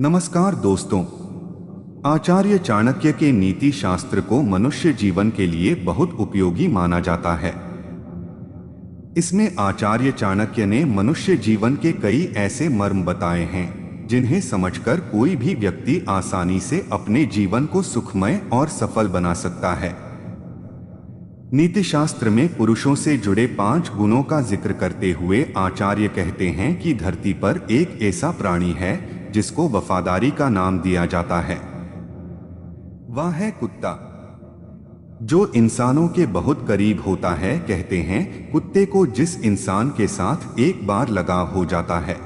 नमस्कार दोस्तों। आचार्य चाणक्य के नीति शास्त्र को मनुष्य जीवन के लिए बहुत उपयोगी माना जाता है। इसमें आचार्य चाणक्य ने मनुष्य जीवन के कई ऐसे मर्म बताए हैं जिन्हें समझकर कोई भी व्यक्ति आसानी से अपने जीवन को सुखमय और सफल बना सकता है। नीति शास्त्र में पुरुषों से जुड़े 5 गुणों का जिक्र करते हुए आचार्य कहते हैं कि धरती पर एक ऐसा प्राणी है जिसको वफादारी का नाम दिया जाता है। वह है कुत्ता, जो इंसानों के बहुत करीब होता है। कहते हैं कुत्ते को जिस इंसान के साथ एक बार लगाव हो जाता है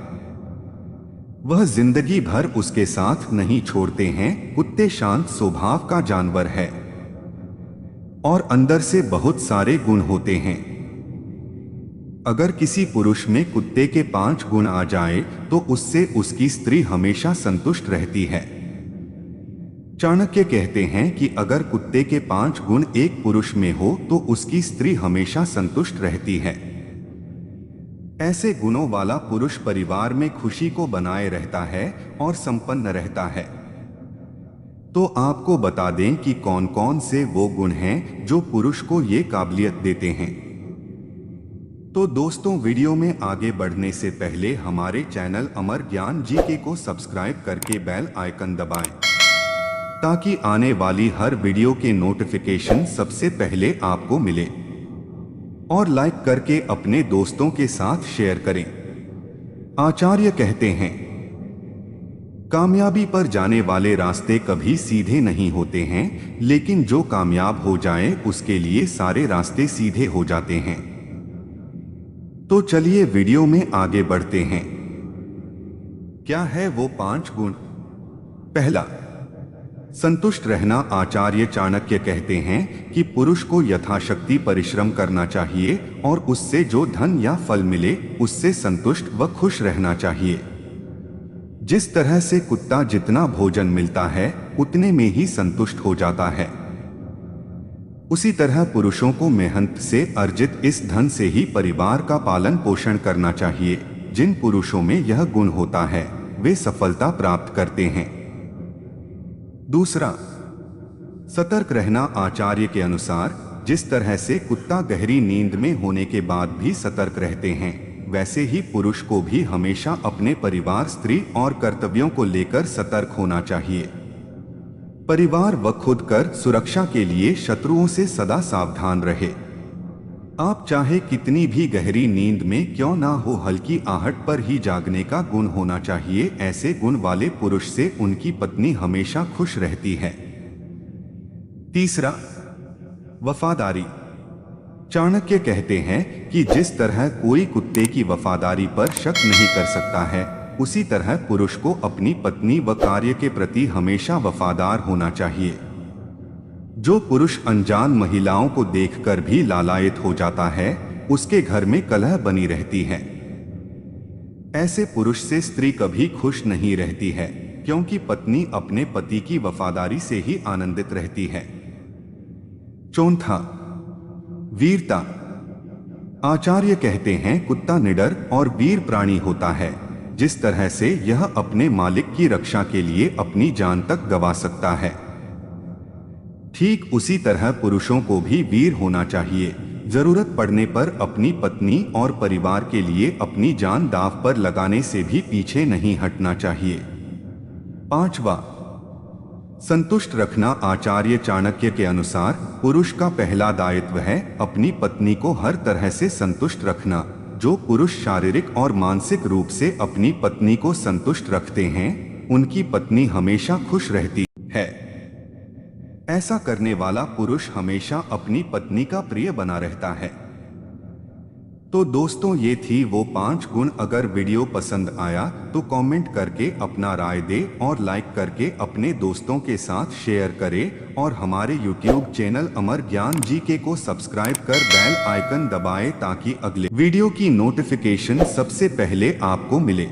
वह जिंदगी भर उसके साथ नहीं छोड़ते हैं। कुत्ते शांत स्वभाव का जानवर है और अंदर से बहुत सारे गुण होते हैं। अगर किसी पुरुष में कुत्ते के 5 गुण आ जाए तो उससे उसकी स्त्री हमेशा संतुष्ट रहती है। चाणक्य कहते हैं कि अगर कुत्ते के 5 गुण एक पुरुष में हो तो उसकी स्त्री हमेशा संतुष्ट रहती है। ऐसे गुणों वाला पुरुष परिवार में खुशी को बनाए रहता है और संपन्न रहता है। तो आपको बता दें कि कौन कौन से वो गुण हैं जो पुरुष को ये काबिलियत देते हैं। तो दोस्तों, वीडियो में आगे बढ़ने से पहले हमारे चैनल अमर ज्ञान जीके को सब्सक्राइब करके बेल आइकन दबाएं ताकि आने वाली हर वीडियो के नोटिफिकेशन सबसे पहले आपको मिले, और लाइक करके अपने दोस्तों के साथ शेयर करें। आचार्य कहते हैं कामयाबी पर जाने वाले रास्ते कभी सीधे नहीं होते हैं, लेकिन जो कामयाब हो जाए उसके लिए सारे रास्ते सीधे हो जाते हैं। तो चलिए वीडियो में आगे बढ़ते हैं। क्या है वो 5 गुण? पहला, संतुष्ट रहना। आचार्य चाणक्य कहते हैं कि पुरुष को यथाशक्ति परिश्रम करना चाहिए और उससे जो धन या फल मिले उससे संतुष्ट व खुश रहना चाहिए। जिस तरह से कुत्ता जितना भोजन मिलता है उतने में ही संतुष्ट हो जाता है, उसी तरह पुरुषों को मेहनत से अर्जित इस धन से ही परिवार का पालन पोषण करना चाहिए। जिन पुरुषों में यह गुण होता है वे सफलता प्राप्त करते हैं। दूसरा, सतर्क रहना। आचार्य के अनुसार जिस तरह से कुत्ता गहरी नींद में होने के बाद भी सतर्क रहते हैं, वैसे ही पुरुष को भी हमेशा अपने परिवार, स्त्री और कर्तव्यों को लेकर सतर्क होना चाहिए। परिवार व खुद कर सुरक्षा के लिए शत्रुओं से सदा सावधान रहे। आप चाहे कितनी भी गहरी नींद में क्यों ना हो, हल्की आहट पर ही जागने का गुण होना चाहिए। ऐसे गुण वाले पुरुष से उनकी पत्नी हमेशा खुश रहती है। तीसरा, वफादारी। चाणक्य कहते हैं कि जिस तरह कोई कुत्ते की वफादारी पर शक नहीं कर सकता है, उसी तरह पुरुष को अपनी पत्नी व कार्य के प्रति हमेशा वफादार होना चाहिए। जो पुरुष अनजान महिलाओं को देखकर भी लालायित हो जाता है, उसके घर में कलह बनी रहती है। ऐसे पुरुष से स्त्री कभी खुश नहीं रहती है, क्योंकि पत्नी अपने पति की वफादारी से ही आनंदित रहती है। चौथा, वीरता। आचार्य कहते हैं कुत्ता निडर और वीर प्राणी होता है। जिस तरह से यह अपने मालिक की रक्षा के लिए अपनी जान तक गंवा सकता है, ठीक उसी तरह पुरुषों को भी वीर होना चाहिए। जरूरत पड़ने पर अपनी पत्नी और परिवार के लिए अपनी जान दांव पर लगाने से भी पीछे नहीं हटना चाहिए। पांचवा, संतुष्ट रखना। आचार्य चाणक्य के अनुसार पुरुष का पहला दायित्व है अपनी पत्नी को हर तरह से संतुष्ट रखना। जो पुरुष शारीरिक और मानसिक रूप से अपनी पत्नी को संतुष्ट रखते हैं, उनकी पत्नी हमेशा खुश रहती है। ऐसा करने वाला पुरुष हमेशा अपनी पत्नी का प्रिय बना रहता है। तो दोस्तों, ये थी वो 5 गुण। अगर वीडियो पसंद आया तो कमेंट करके अपना राय दे और लाइक करके अपने दोस्तों के साथ शेयर करें, और हमारे YouTube चैनल अमर ज्ञान जीके को सब्सक्राइब कर बेल आइकन दबाएं ताकि अगले वीडियो की नोटिफिकेशन सबसे पहले आपको मिले।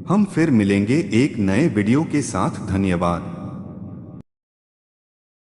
हम फिर मिलेंगे एक नए वीडियो के साथ। धन्यवाद।